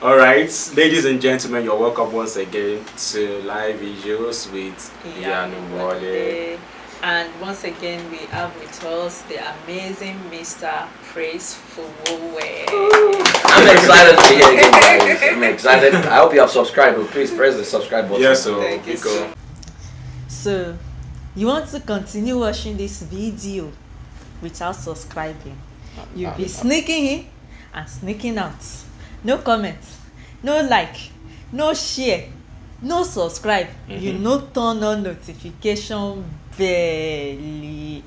Alright, ladies and gentlemen, you're welcome once again to Live Visuals with Iyanuwole. And once again, we have with us the amazing Mr. Praise for Wole. I'm excited to be here again, guys. I'm excited. I hope you have subscribed, but please press the subscribe button. Yes, so Thank you. So, you want to continue watching this video without subscribing? You'll be sneaking in and sneaking out. No comments, no like, no share, no subscribe. You no turn on notification bell.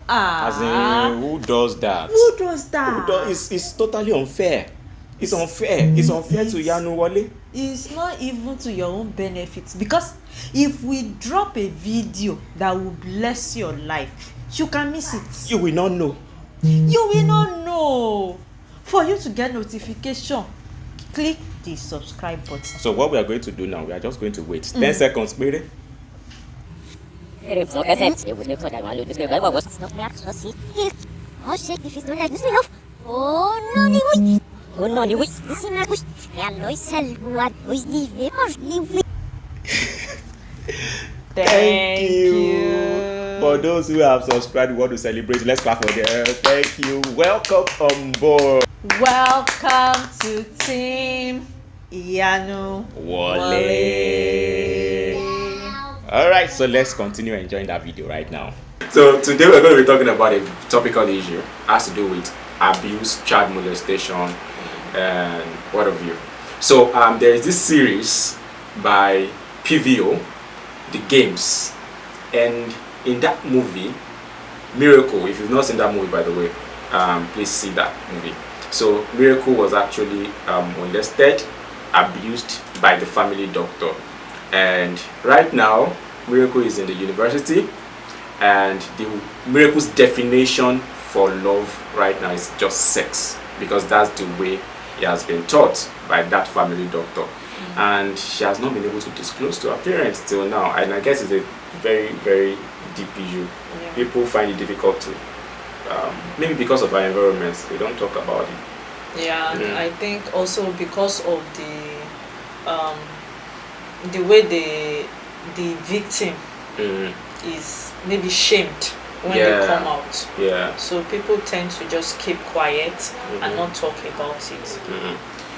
As in, who does that? Who does that? It's totally unfair. It's unfair. It's unfair to Iyanuwole. It's not even to your own benefits, because if we drop a video that will bless your life, you can miss it. You will not know. You will not know. For you to get notification, click the subscribe button. So what we are going to do now, we are just going to wait 10 seconds, baby. Thank you. For those who have subscribed, we want to celebrate. Let's clap for them. Thank you. Welcome on board. Welcome to Team Iyanuwole. Alright, so let's continue enjoying that video right now. So today we're going to be talking about a topical issue. Has to do with abuse, child molestation, and what have you. So there is this series by PVO, The Games, and in that movie, Miracle, if you've not seen that movie, by the way, please see that movie. So Miracle was actually molested, abused by the family doctor, and right now Miracle is in the university, and the Miracle's definition for love right now is just sex, because that's the way he has been taught by that family doctor. And she has not been able to disclose to her parents till now, and I guess it's a very, very deep issue. People find it difficult to, maybe because of our environment, they don't talk about it. And I think also because of the way the victim is maybe shamed when they come out. So people tend to just keep quiet and not talk about it.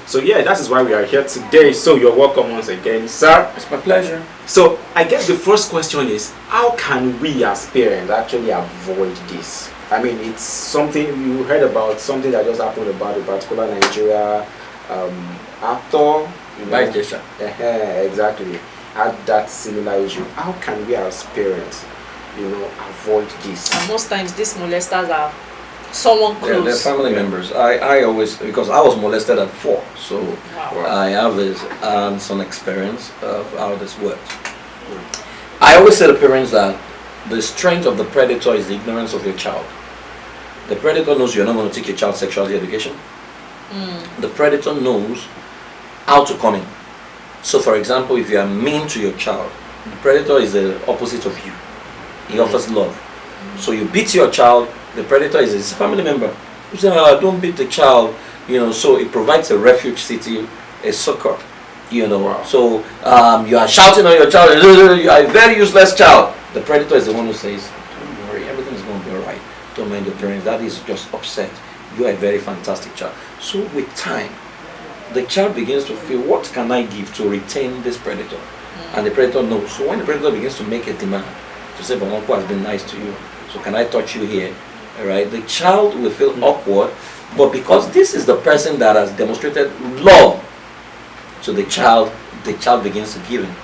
So yeah, that is why we are here today. So you're welcome once again, sir. It's my pleasure. So I guess the first question is, how can we as parents actually avoid this? I mean, it's something you heard about, something that just happened about a particular Nigeria actor. Exactly. Had that similar issue. How can we as parents, avoid this? And most times these molesters are someone close. Yeah, they're family members. I always, because I was molested at 4, so I have this hands-on experience of how this works. I always say to parents that the strength of the predator is the ignorance of your child. The predator knows you're not going to take your child sexuality education. The predator knows how to come in. So for example, if you are mean to your child, the predator is the opposite of you. He offers love. So you beat your child, the predator is a family member. You say, don't beat the child, so it provides a refuge city, a succor, So you are shouting on your child, you are a very useless child. The predator is the one who says, don't worry, everything is going to be alright. Don't mind your parents, that is just upset. You are a very fantastic child. So with time, the child begins to feel, what can I give to retain this predator? And the predator knows. So when the predator begins to make a demand, to say, but uncle has been nice to you, so can I touch you here? Alright, the child will feel awkward, but because this is the person that has demonstrated love to the child begins to give in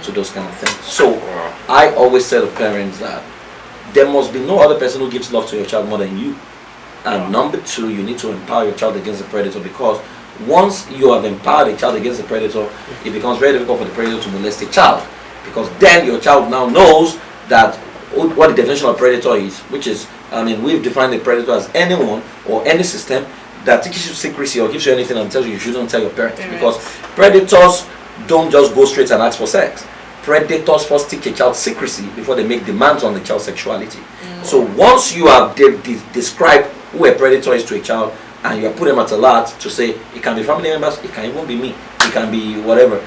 to those kind of things. So I always say to parents that there must be no other person who gives love to your child more than you. And number 2, you need to empower your child against the predator, because once you have empowered a child against the predator, it becomes very difficult for the predator to molest a child, because then your child now knows that what the definition of predator is, which is, we've defined the predator as anyone or any system that teaches you secrecy or gives you anything and tells you shouldn't tell your parents. Because predators don't just go straight and ask for sex. Predators first teach a child secrecy before they make demands on the child's sexuality. So once you have described who a predator is to a child and you put them at alert to say it can be family members, it can even be me, it can be whatever,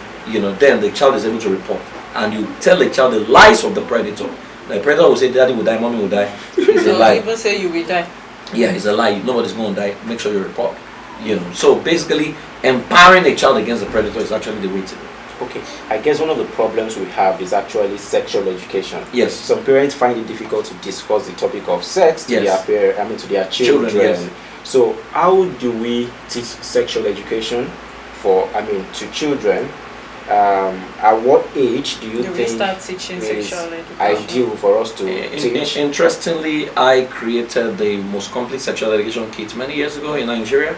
then the child is able to report. And you tell the child the lies of the predator. The predator will say daddy will die, mommy will die. It's a lie. Even say you will die. Yeah, it's a lie. Nobody's going to die. Make sure you report. So basically empowering a child against the predator is actually the way to do it. Okay, I guess one of the problems we have is actually sexual education. Yes. Some parents find it difficult to discuss the topic of sex to their children. Yes. So how do we teach sexual education to children? At what age do you think we start teaching sexual education? Ideal for us to teach? Interestingly, I created the most complete sexual education kit many years ago in Nigeria.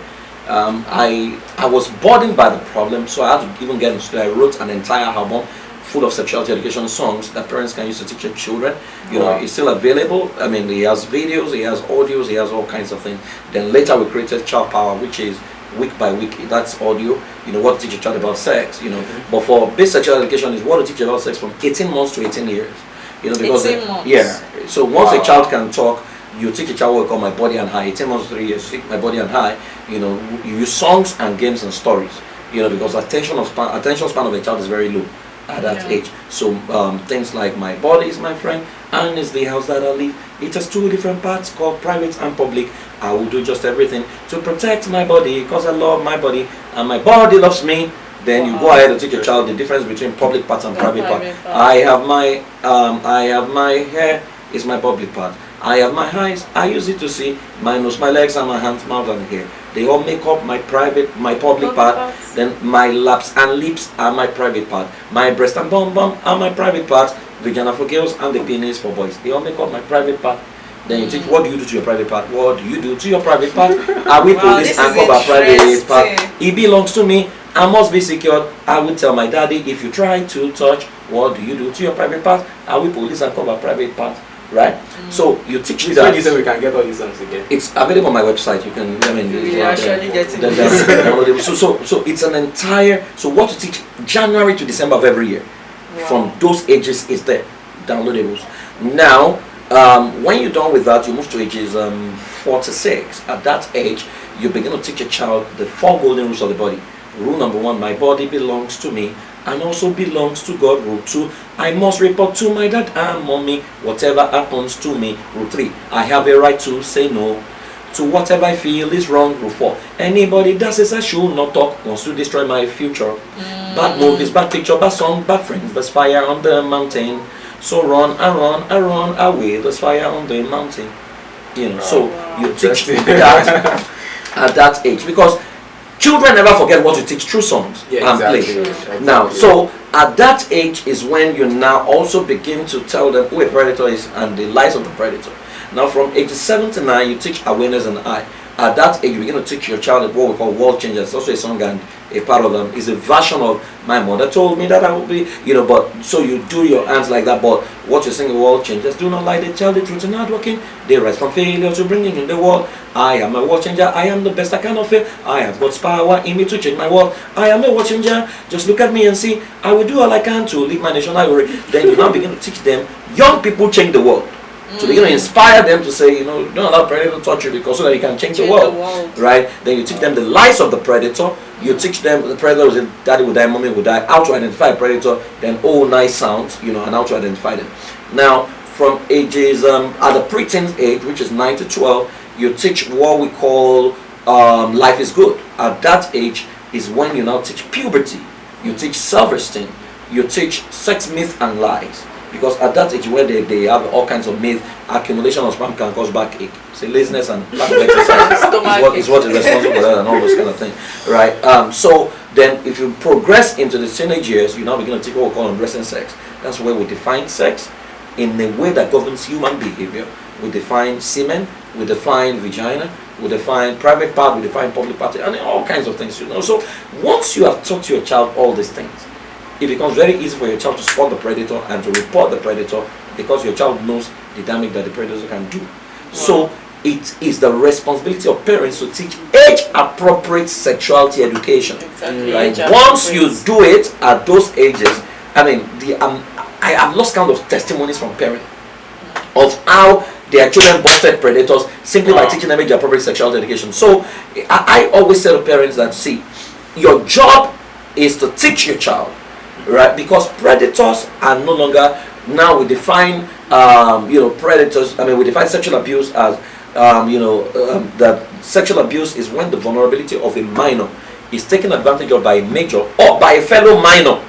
I was burdened by the problem, so I had to even get into it. I wrote an entire album full of sexuality education songs that parents can use to teach their children. It's still available. I mean, he has videos, he has audios, he has all kinds of things. Then later we created Child Power, which is week by week. That's audio. What to teach a child about sex. But for basic sexual education is what to teach about sex from 18 months to 18 years. Because 18 months. Yeah. So once a child can talk, you teach a child what we call My Body and High. 18 months to 3 years, you teach My Body and High. You use songs and games and stories. Because attention span of a child is very low at that age. So things like my body is my friend and is the house that I live. It has two different parts called private and public. I will do just everything to protect my body because I love my body and my body loves me. Then you go ahead and teach your child the difference between public parts and private part. I have my hair is my public part. I have my eyes, I use it to see. My nose, my legs, and my hands, mouth, and hair. They all make up my public part. Then my laps and lips are my private part. My breast and bum are my private part. Vagina for girls and the penis for boys. They all make up my private part. Then you teach what do you do to your private part? What do you do to your private part? Are we police and cover private part? It belongs to me. I must be secured. I will tell my daddy if you try to touch. What do you do to your private part? Are we police and cover private part? Right? So you teach me that. You say we can get all these songs again. It's available on my website. You can. We actually getting this. So it's an entire. So what to teach January to December of every year, from those ages is there, downloadables. Now, when you're done with that, you move to ages 4 to 6. At that age, you begin to teach a child the 4 golden rules of the body. Rule number 1: my body belongs to me and also belongs to God. Rule 2: I must report to my dad and mommy whatever happens to me. Rule 3: I have a right to say no to whatever I feel is wrong. Rule 4: anybody that says I should not talk wants to destroy my future. Bad movies, bad picture, bad song, bad friends. There's fire on the mountain, so run and run and run away. There's fire on the mountain. So you teach that at that age, because children never forget what you teach through songs and play. Exactly. Now, so at that age is when you now also begin to tell them who a predator is and the lies of the predator. Now, from age 7 to 9, you teach awareness and I. At that age, you begin to teach your child what we call world changers. It's also a song, and a part of them is a version of my mother told me that I would be, but so you do your hands like that. But what you're saying, world changers do not lie, they tell the truth and not working. They rise from failure to bringing in the world. I am a world changer, I am the best I cannot fail. I have God's power in me to change my world. I am a world changer, just look at me and see. I will do all I can to leave my nation. Then you now begin to teach them, young people change the world. So begin to inspire them to say, don't allow predator to touch you because so that you can change the world. Right? Then you teach them the lies of the predator. You teach them the predator is daddy will die, mommy will die, how to identify a predator, then all nice sounds, and how to identify them. Now, from ages at the preteen age, which is 9 to 12, you teach what we call life is good. At that age is when you now teach puberty. You teach self-esteem. You teach sex myths and lies. Because at that age where they have all kinds of myths, accumulation of sperm can cause backache. Say laziness and lack of exercise is what is responsible for that and all those kind of things. Right? So then if you progress into the teenage years, you now begin to take what we call undressing sex. That's where we define sex in a way that governs human behavior. We define semen, we define vagina, we define private part, we define public part, and all kinds of things. So once you have taught your child all these things, it becomes very easy for your child to spot the predator and to report the predator, because your child knows the damage that the predator can do. So it is the responsibility of parents to teach age-appropriate sexuality education. Right? Once you do it at those ages, I have lost count of testimonies from parents of how their children busted predators simply by teaching them age-appropriate sexuality education. So I always tell parents that, see, your job is to teach your child, right? Because predators are no longer, now we define predators, we define sexual abuse as that sexual abuse is when the vulnerability of a minor is taken advantage of by a major or by a fellow minor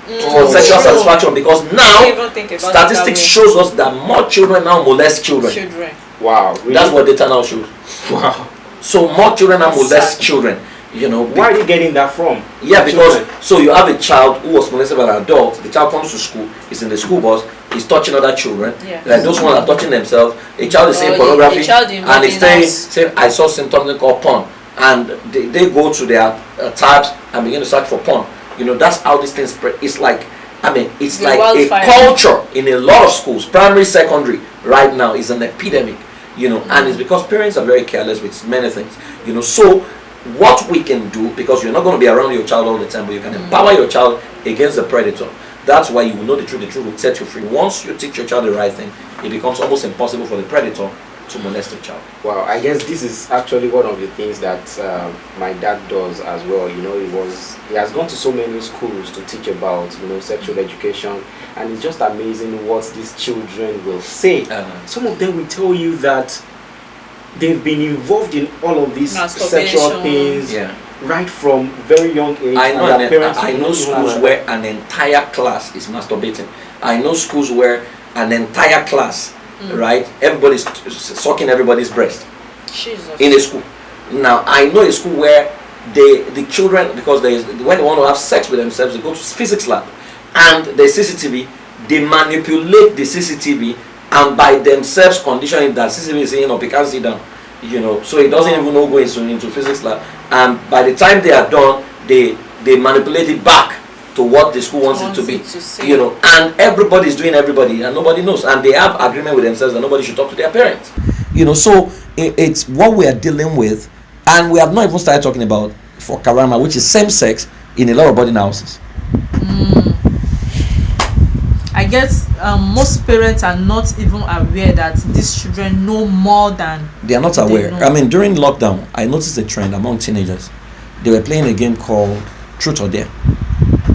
for sexual satisfaction, because now statistics shows us that more children now molest children. Wow, really? That's what data now shows. Wow. So more children now molest children. Where are you getting that from? Yeah, because so you have a child who was molested by an adult. The child comes to school, he's in the school bus, he's touching other children. Yeah. Like those ones are touching themselves. A child is saying pornography, and he's saying, I saw something called porn, and they go to their tabs and begin to search for porn. That's how these things spread. It's like, it's like a culture in a lot of schools, primary, secondary, right now is an epidemic. And it's because parents are very careless with many things. So what we can do, because you're not going to be around your child all the time, but you can empower your child against the predator. That's why you will know the truth will set you free. Once you teach your child the right thing, it becomes almost impossible for the predator to molest a child. Wow, I guess this is actually one of the things that my dad does as well. He has gone to so many schools to teach about sexual education, and it's just amazing what these children will say. Some of them will tell you that they've been involved in all of these sexual things right from very young age. I know schools where an entire class is masturbating. I know schools where an entire class, right, everybody's sucking everybody's breast. Jesus. In a school. Now I know a school where the children, because when they want to have sex with themselves, they go to physics lab, and the CCTV, they manipulate the CCTV, and by themselves conditioning that CCTV is saying, you can't sit down, so it doesn't even know going into physics lab, and by the time they are done, they manipulate it back to what the school wants it to be, and everybody's doing everybody, and nobody knows, and they have agreement with themselves that nobody should talk to their parents, so it's what we are dealing with, and we have not even started talking about for Karama, which is same sex in a lot of boarding houses. I guess most parents are not even aware that these children know more than they are not aware. During lockdown, I noticed a trend among teenagers. They were playing a game called Truth or Dare.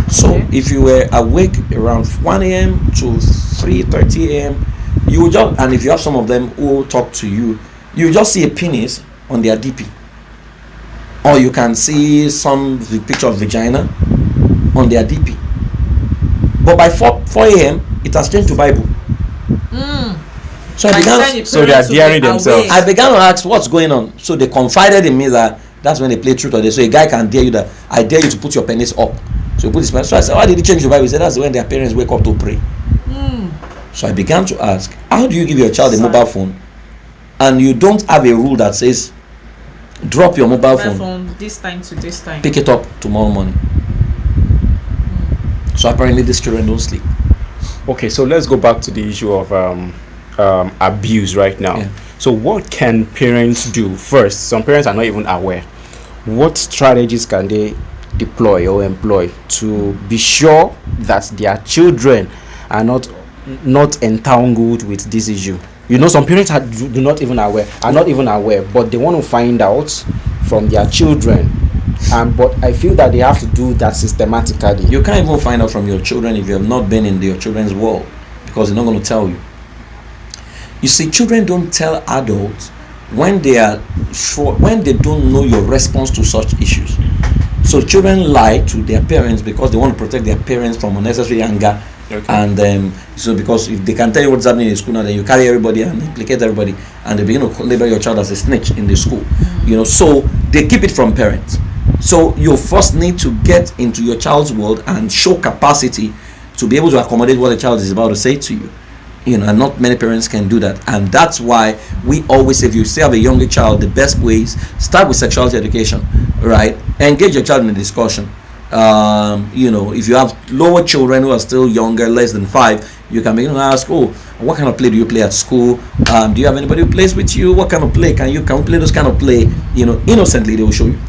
So if you were awake around 1 a.m. to 3:30 a.m., you would just, and if you have some of them who talk to you, you just see a penis on their DP, or you can see some picture of vagina on their DP. But by 4 a.m., it has changed to Bible. So they are daring themselves. I began to ask what's going on. So they confided in me that that's when they play Truth or Dare. So a guy can dare you that I dare you to put your penis up. So you put his penis. So I said, why did he change the Bible? He said that's when their parents wake up to pray. So I began to ask, how do you give your child a mobile phone, and you don't have a rule that says drop your mobile phone this time to this time, pick it up tomorrow morning? So apparently these children don't sleep. Okay, so let's go back to the issue of abuse right now. So what can parents do? First, some parents are not even aware. What strategies can they deploy or employ to be sure that their children are not entangled with this issue? Some parents do not even aware, but they want to find out from their children. But I feel that they have to do that systematically. You can't even find out from your children if you have not been in your children's world, because they're not going to tell you. You see, children don't tell adults when they are sure, when they don't know your response to such issues. So children lie to their parents because they want to protect their parents from unnecessary anger. And so because if they can tell you what's happening in the school now, then you carry everybody and implicate everybody, and they begin to label your child as a snitch in the school. So they keep it from parents. So you first need to get into your child's world and show capacity to be able to accommodate what the child is about to say to you. And not many parents can do that. And that's why we always say, if you still have a younger child, the best way is start with sexuality education, right? Engage your child in a discussion. If you have lower children who are still younger, less than 5, you can begin to ask, what kind of play do you play at school? Do you have anybody who plays with you? What kind of play can we play this kind of play? Innocently they will show you.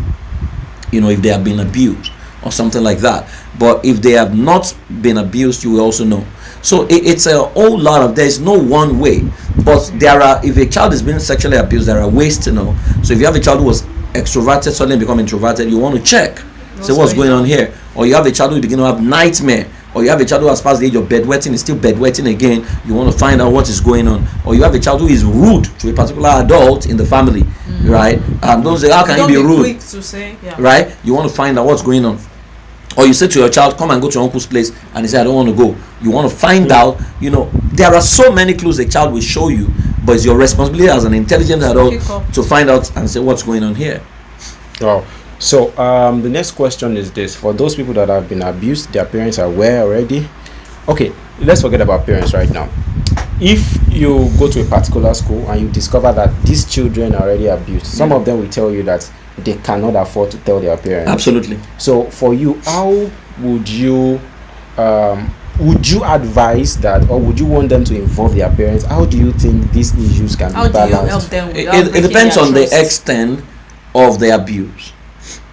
If they have been abused. or something like that. But if they have not been abused, you will also know. So it's a whole lot of, there's no one way, but there are, if a child is being sexually abused, there are ways to know. So if you have a child who was extroverted, suddenly become introverted, you want to check, say what's going on here. Or you have a child who begin to have nightmare, or you have a child who has passed the age of bedwetting, is still bedwetting again, you want to find out what is going on. Or you have a child who is rude to a particular adult in the family, right? And don't say, how can you be rude? Quick to say, right? You want to find out what's going on. Or you say to your child, come and go to your uncle's place, and he said, I don't want to go. You want to find out, there are so many clues a child will show you, but it's your responsibility as an intelligent adult to find out and say what's going on here. Oh, so the next question is this: for those people that have been abused, their parents are aware already. Okay, let's forget about parents right now. If you go to a particular school and you discover that these children are already abused, some of them will tell you that they cannot afford to tell their parents. Absolutely. So for you, how would you advise that, or would you want them to involve their parents? How do you think these issues can be balanced? How do you help them? It depends on the extent of the abuse.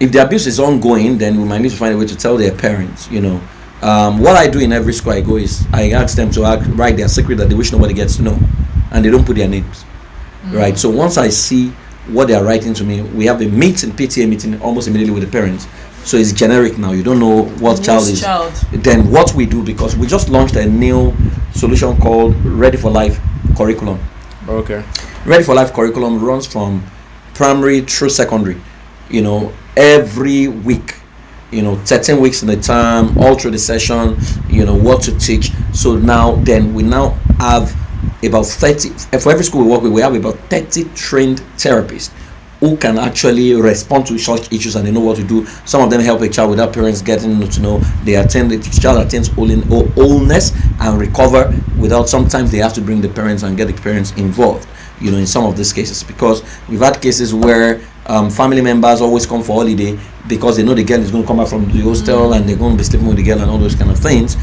If the abuse is ongoing, then we might need to find a way to tell their parents. What I do in every school I go is I ask them to write their secret that they wish nobody gets to know, and they don't put their names. Right. So once I see what they are writing to me, we have a PTA meeting almost immediately with the parents. So it's generic now. You don't know what child is. Then what we do, because we just launched a new solution called Ready for Life curriculum. Okay. Ready for Life curriculum runs from primary through secondary. Every week. 13 weeks in the term, all through the session. What to teach. So now we now have about 30, for every school we work with, we have about 30 trained therapists who can actually respond to such issues, and they know what to do. Some of them help a child without parents getting to know. The child attains wholeness and recover without, sometimes they have to bring the parents and get the parents involved, in some of these cases, because we've had cases where family members always come for holiday because they know the girl is going to come back from the hostel and they're going to be sleeping with the girl and all those kind of things,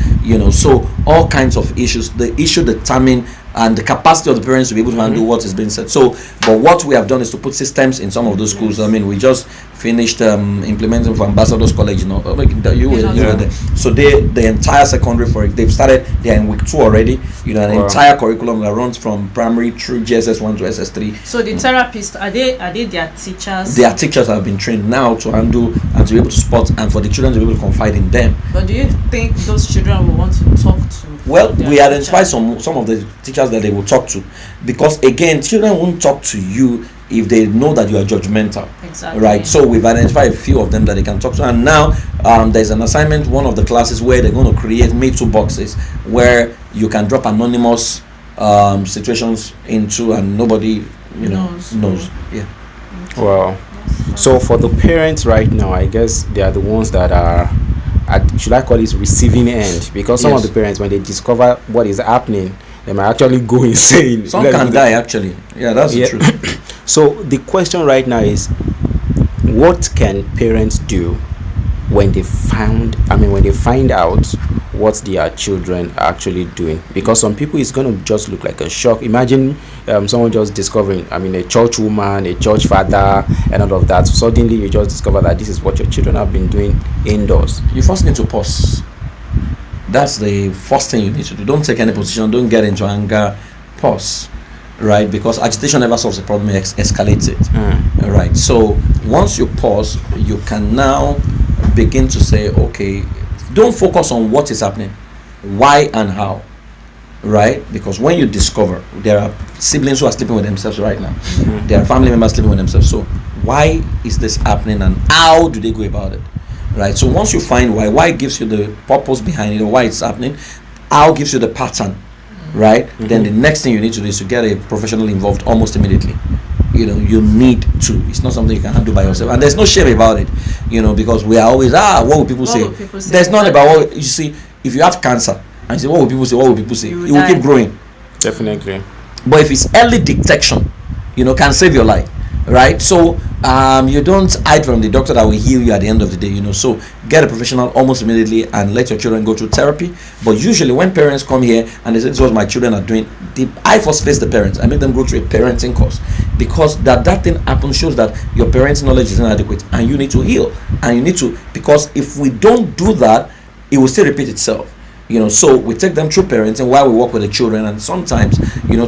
so all kinds of issues. The issue determine and the capacity of the parents to be able to handle what is being said. So, but what we have done is to put systems in some of those schools. I mean, we just finished implementing for Ambassadors College, you were there. So the entire secondary they've started. They are in week 2 already. An entire curriculum that runs from primary through GSS1 to SS3. So the therapists, are they their teachers? Their teachers have been trained now to handle and to be able to spot, and for the children to be able to confide in them. But do you think those children will want to talk to? Well, we identify some of the teachers that they will talk to, because again, children won't talk to you if they know that you are judgmental. Exactly. Right. So we've identified a few of them that they can talk to, and now there's an assignment, one of the classes, where they're going to create Me Too boxes where you can drop anonymous situations into, and nobody knows. Yeah. Well, so for the parents right now, I guess they are the ones that are should I call it receiving end, because some of the parents, when they discover what is happening, they might actually go insane. Some can die actually. Yeah, that's the truth. So the question right now is, what can parents do when they find out what their children are actually doing? Because some people, it's going to just look like a shock. Imagine someone just discovering, a church woman, a church father, and all of that. So suddenly you just discover that this is what your children have been doing indoors. You first need to pause. That's the first thing you need to do. Don't take any position. Don't get into anger. Pause. Right? Because agitation never solves the problem, it escalates it. Right? So once you pause, you can now begin to say, okay, don't focus on what is happening, why and how. Right? Because when you discover there are siblings who are sleeping with themselves right now, there are family members sleeping with themselves, so why is this happening and how do they go about it? Right? So once you find why gives you the purpose behind it, or why it's happening, how gives you the pattern, right? Then the next thing you need to do is to get a professional involved almost immediately. You need to. It's not something you can handle by yourself, and there's no shame about it, because we are always what will people say? There's not about what you see. If you have cancer and you say what will people say, it will keep growing. Definitely. But if it's early detection, can save your life, right? So You don't hide from the doctor that will heal you at the end of the day, so get a professional almost immediately and let your children go through therapy. But usually when parents come here and they say this is what my children are doing, I first face the parents. I make them go through a parenting course, because that thing happens shows that your parents' knowledge is inadequate and you need to heal. And you need to, because if we don't do that, it will still repeat itself. So we take them through parenting while we work with the children, and sometimes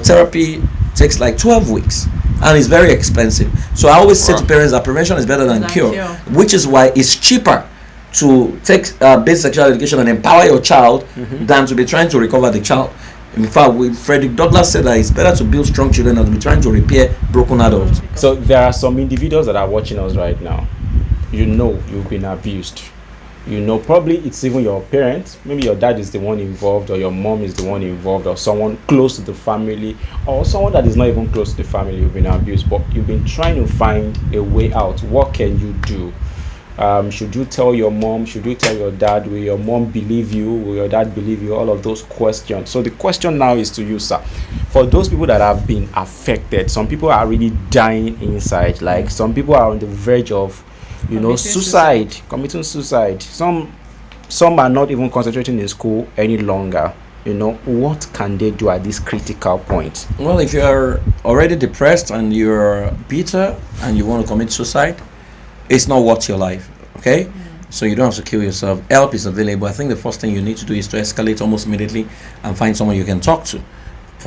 therapy takes like 12 weeks and it's very expensive. So I always say to parents that prevention is better than cure, which is why it's cheaper to take basic sexual education and empower your child than to be trying to recover the child. In fact, Frederick Douglass said that it's better to build strong children than to be trying to repair broken adults. So there are some individuals that are watching us right now. You've been abused. Probably it's even your parents. Maybe your dad is the one involved, or your mom is the one involved, or someone close to the family, or someone that is not even close to the family. You've been abused, but you've been trying to find a way out. What can you do? Should you tell your mom? Should you tell your dad? Will your mom believe you? Will your dad believe you? All of those questions. So the question now is to you, sir. For those people that have been affected, some people are really dying inside. Like some people are on the verge of committing suicide. Some are not even concentrating in school any longer. What can they do at this critical point? Well, if you're already depressed and you're bitter and you want to commit suicide, it's not worth your life, okay? So you don't have to kill yourself. Help is available. I think the first thing you need to do is to escalate almost immediately and find someone you can talk to.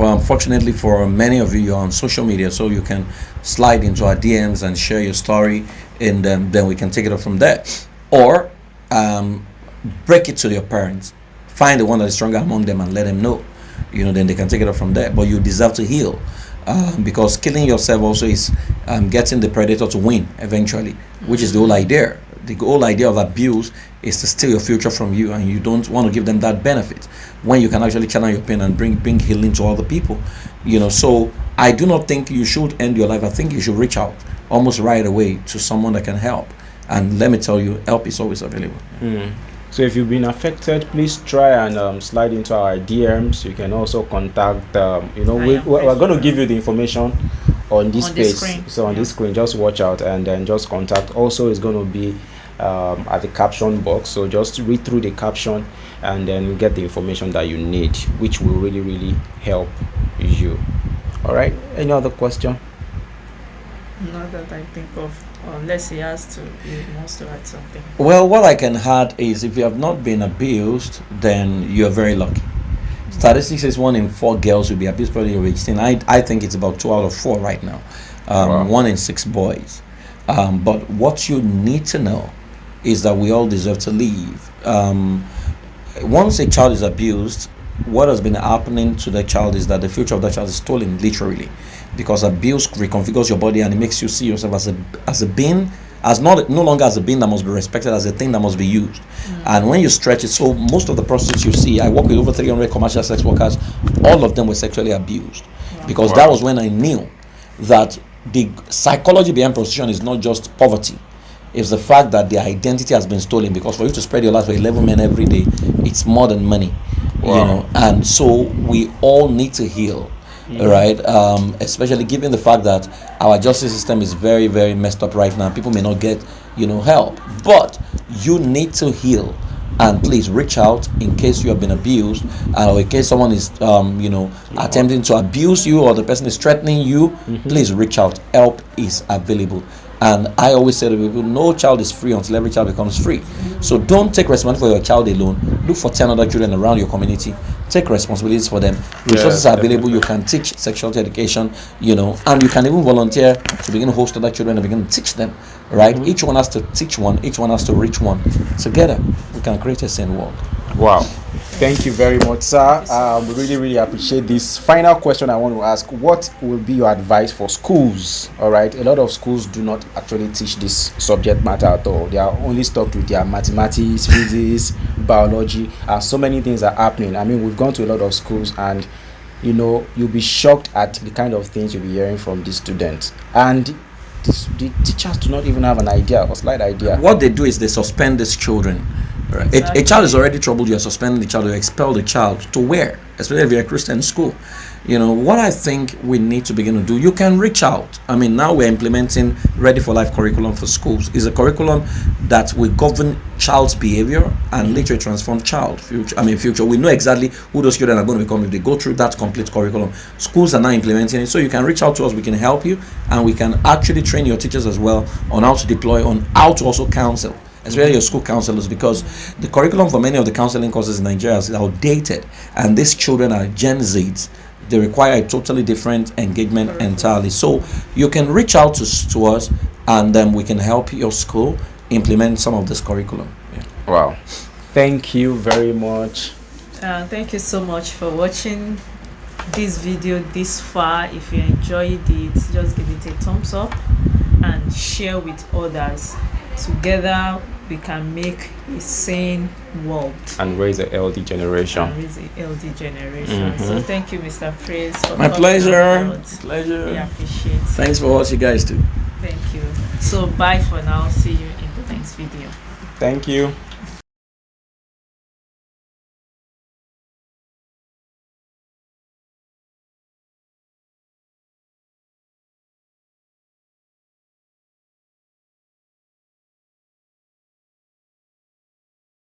Unfortunately for many of you, you're on social media, so you can slide into our DMs and share your story, and then we can take it up from there. Or break it to your parents. Find the one that is stronger among them and let them know. Then they can take it up from there. But you deserve to heal, because killing yourself also is getting the predator to win eventually, which is the whole idea. The whole idea of abuse is to steal your future from you, and you don't want to give them that benefit when you can actually channel your pain and bring healing to other people. So I do not think you should end your life. I think you should reach out almost right away to someone that can help. And let me tell you, help is always available. So if you've been affected, please try and slide into our DMs. You can also contact, we're going to give you the information on this page. So on this screen, just watch out and then just contact. Also, it's going to be at the caption box. So just read through the caption and then you get the information that you need, which will really, really help you. All right. Any other question? Not that I think of, unless he wants to add something. Well, what I can add is, if you have not been abused, then you're very lucky. Statistics says 1 in 4 girls will be abused by the age of 18. I think it's about 2 out of 4 right now. Wow. 1 in 6 boys. But what you need to know is that we all deserve to live. Once a child is abused, what has been happening to the child is that the future of that child is stolen, literally, because abuse reconfigures your body and it makes you see yourself as a being, no longer as a being that must be respected, as a thing that must be used. And when you stretch it, so most of the prostitutes you see, I work with over 300 commercial sex workers, all of them were sexually abused. Because that was when I knew that the psychology behind prostitution is not just poverty. It's the fact that the identity has been stolen, because for you to spread your life for 11 men every day, it's more than money. And so we all need to heal. Right, especially given the fact that our justice system is very, very messed up right now. People may not get help, but you need to heal. And please reach out in case you have been abused, or in case someone is attempting to abuse you, or the person is threatening you. Please reach out. Help is available. And I always say to people, no child is free until every child becomes free. So don't take responsibility for your child alone. Look for 10 other children around your community. Take responsibilities for them. Resources are available. You can teach sexuality education, and you can even volunteer to begin to host other children and begin to teach them, right? Each one has to teach one. Each one has to reach one. Together, we can create a sane world. Wow. Thank you very much, sir. We really, really appreciate this. Final question I want to ask: what will be your advice for schools? All right, a lot of schools do not actually teach this subject matter at all. They are only stuck with their mathematics, physics, biology, and so many things are happening. I mean, we've gone to a lot of schools, and you'll be shocked at the kind of things you'll be hearing from these students. And the teachers do not even have an idea or slight idea. What they do is they suspend these children. Right. Exactly. A child is already troubled. You are suspending the child. You expel the child to where? especially if you're a Christian school. What I think we need to begin to do, you can reach out. I mean, now we're implementing Ready for Life curriculum for schools. It's a curriculum that will govern child's behavior and literally transform future. We know exactly who those children are going to become if they go through that complete curriculum. Schools are now implementing it, so you can reach out to us. We can help you, and we can actually train your teachers as well on how to deploy, on how to also counsel, especially your school counselors, because the curriculum for many of the counseling courses in Nigeria is outdated, and these children are Gen Zs. They require a totally different engagement entirely. So you can reach out to us, and then we can help your school implement some of this curriculum. Yeah. Wow. Thank you very much. Thank you so much for watching this video this far. If you enjoyed it, just give it a thumbs up and share with others. Together we can make a sane world and raise a healthy generation. So thank you, Mr. Praise, for my pleasure. We appreciate it. Thanks for what you guys do. Thank you. So bye for now. See you in the next video. Thank you.